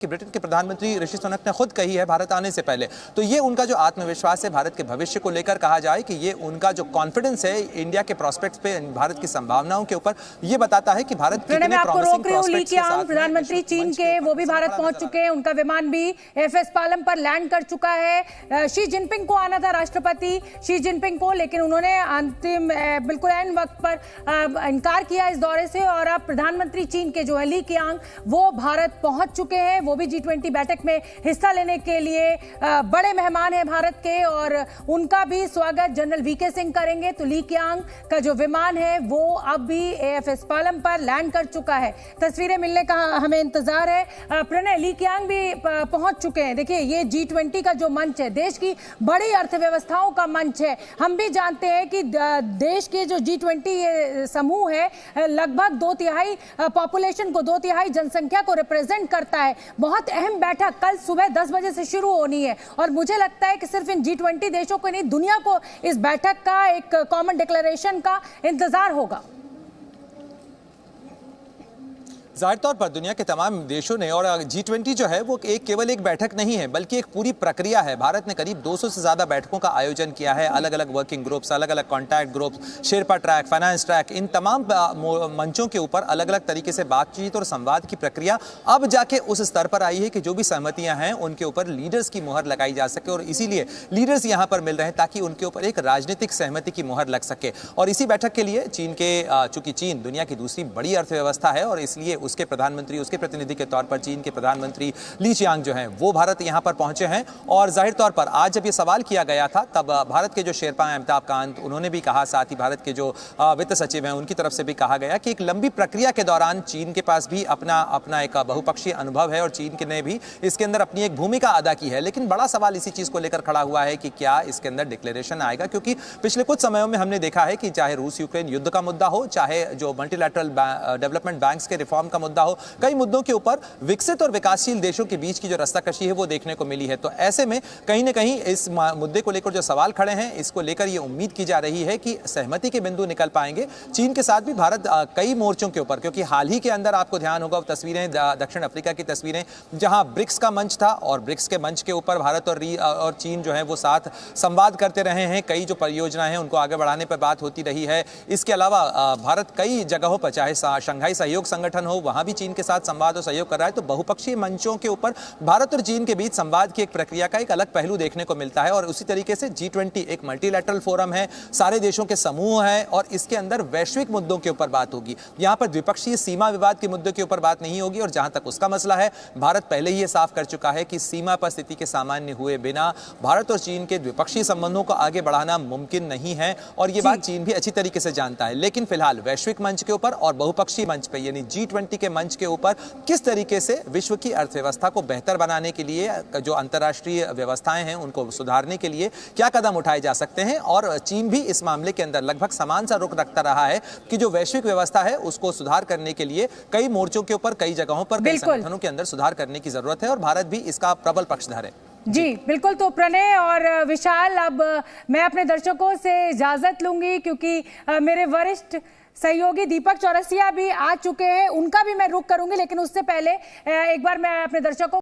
कि ब्रिटेन के प्रधानमंत्री ऋषि सुनक ने खुद कही है भारत आने से पहले। तो ये उनका जो आत्मविश्वास है भारत के भविष्य को लेकर, कहा जाए कि ये उनका जो कॉन्फिडेंस है इंडिया के प्रोस्पेक्ट्स पे, भारत की संभावनाओं के ऊपर, ये बताता है कि भारत कितने प्रॉमिसिंग प्रोस्पेक्ट्स के साथ। प्रधानमंत्री चीन के वो भी भारत पहुंच चुके हैं, उनका विमान भी एफएस पालम पर लैंड कर चुका है। शी जिनपिंग को आना था, राष्ट्रपति शी जिनपिंग को, लेकिन उन्होंने अंतिम बिल्कुल एंड वक्त पर इनकार किया इस दौरे से। और अब प्रधानमंत्री चीन के जो है ली कीयांग, वो भारत पहुंच चुके हैं। वो भी G20 बैठक में हिस्सा लेने के लिए बड़े मेहमान हैं भारत के, और उनका भी स्वागत जनरल वीके सिंह करेंगे। तो ली कीयांग का जो विमान है वो अब भी एएफएस पालम पर लैंड कर चुका है। तस्वीरें मिलने का हमें इंतजार है। प्रणय, ली कीयांग भी पहुंच चुके हैं। देखिए, ये G20 का जो मंच है, देश की बड़ी अर्थव्यवस्थाओं का मंच है। हम भी जानते हैं कि देश के जो G20 समूह है, लगभग 2/3 पॉपुलेशन को, 2/3 जनसंख्या को रिप्रेजेंट करता है। बहुत अहम बैठक कल सुबह 10 बजे से शुरू होनी है, और मुझे लगता है कि सिर्फ इन G20 देशों को नहीं, दुनिया को इस बैठक का, एक कॉमन डिक्लेरेशन का इंतजार होगा। जाहिर तौर पर दुनिया के तमाम देशों ने, और G20 जो है वो केवल एक बैठक नहीं है बल्कि एक पूरी प्रक्रिया है। भारत ने करीब 200 से ज़्यादा बैठकों का आयोजन किया है, अलग अलग वर्किंग ग्रुप्स, अलग अलग contact groups, sherpa track, finance track, इन तमाम मंचों के ऊपर अलग अलग तरीके से बातचीत और संवाद की प्रक्रिया अब जाके उस स्तर पर आई है कि जो भी सहमतियां हैं उनके ऊपर लीडर्स की मुहर लगाई जा सके, और इसीलिए लीडर्स यहां पर मिल रहे हैं ताकि उनके ऊपर एक राजनीतिक सहमति की मुहर लग सके। और इसी बैठक के लिए चूंकि चीन दुनिया की दूसरी बड़ी अर्थव्यवस्था है, और इसलिए उसके प्रधानमंत्री, उसके प्रतिनिधि के तौर पर चीन के प्रधानमंत्री ली कीयांग जो हैं वो भारत यहां पर पहुंचे हैं। और जाहिर तौर पर आज जब ये सवाल किया गया था, तब भारत के जो शेरपा हैं अमिताभ कांत, उन्होंने भी कहा, साथ ही भारत के जो वित्त सचिव हैं उनकी तरफ से भी कहा गया कि एक लंबी प्रक्रिया के दौरान चीन के पास भी अपना एक बहुपक्षीय अनुभव है, और चीन ने भी इसके अंदर अपनी एक भूमिका अदा की है। लेकिन बड़ा सवाल इसी चीज को लेकर खड़ा हुआ है कि क्या इसके अंदर डिक्लेरेशन आएगा, क्योंकि पिछले कुछ समयों में हमने देखा है कि चाहे रूस यूक्रेन युद्ध का मुद्दा हो, चाहे जो मल्टीलैटरल डेवलपमेंट बैंक्स के रिफॉर्म का मुद्दा हो, कई मुद्दों के ऊपर विकसित और विकासशील देशों के बीच की जो रस्साकशी है वो देखने को मिली है। तो ऐसे में कहीं ना कहीं इस मुद्दे को लेकर जो सवाल खड़े हैं, इसको लेकर ये उम्मीद की जा रही है कि सहमति के बिंदु निकल पाएंगे। चीन के साथ भी भारत कई मोर्चों के ऊपर, क्योंकि हाल ही के अंदर आपको ध्यान होगा तस्वीरें, दक्षिण अफ्रीका की तस्वीरें, जहां ब्रिक्स का मंच था, और ब्रिक्स के मंच के ऊपर भारत और चीन जो है वो साथ संवाद करते रहे हैं। कई जो परियोजनाएं हैं उनको आगे बढ़ाने पर बात होती रही है। इसके अलावा भारत कई जगहों पर, चाहे शंघाई सहयोग संगठन हो, वहां भी चीन के साथ संवाद और सहयोग कर रहा है। तो बहुपक्षीय मंचों के ऊपर भारत और चीन के बीच संवाद की एक प्रक्रिया का एक अलग पहलू देखने को मिलता है। और उसी तरीके से G20 एक मल्टीलैटरल फोरम है, सारे देशों के समूह है, और इसके अंदर वैश्विक मुद्दों के ऊपर बात होगी। यहां पर द्विपक्षीय सीमा विवाद के मुद्दों के ऊपर बात नहीं होगी। और जहां तक उसका मसला है, भारत पहले ही ये साफ कर चुका है कि सीमा पर स्थिति के सामान्य हुए बिना भारत और चीन के द्विपक्षीय संबंधों को आगे बढ़ाना मुमकिन नहीं है, और ये बात चीन भी अच्छी तरीके से जानता है। लेकिन फिलहाल वैश्विक मंच के ऊपर और बहुपक्षीय मंच पर, यानी G20 के मंच के ऊपर किस तरीके से विश्व की अर्थव्यवस्था को बेहतर बनाने के लिए, जो अंतर्राष्ट्रीय व्यवस्थाएं हैं उनको सुधारने के लिए क्या कदम उठाए जा सकते हैं। और चीन भी इस मामले के अंदर लगभग समान सा रुख रखता रहा है कि जो वैश्विक व्यवस्था है उसको सुधार करने के लिए कई मोर्चों के ऊपर, कई जगहों पर, कई संगठनों के अंदर सुधार करने की जरूरत है, और भारत भी इसका प्रबल पक्षधर है। जी बिल्कुल। तो प्रणय और विशाल, अब मैं अपने दर्शकों से इजाजत लूंगी, क्योंकि मेरे वरिष्ठ सहयोगी दीपक चौरसिया भी आ चुके हैं, उनका भी मैं रुख करूंगी। लेकिन उससे पहले एक बार मैं अपने दर्शकों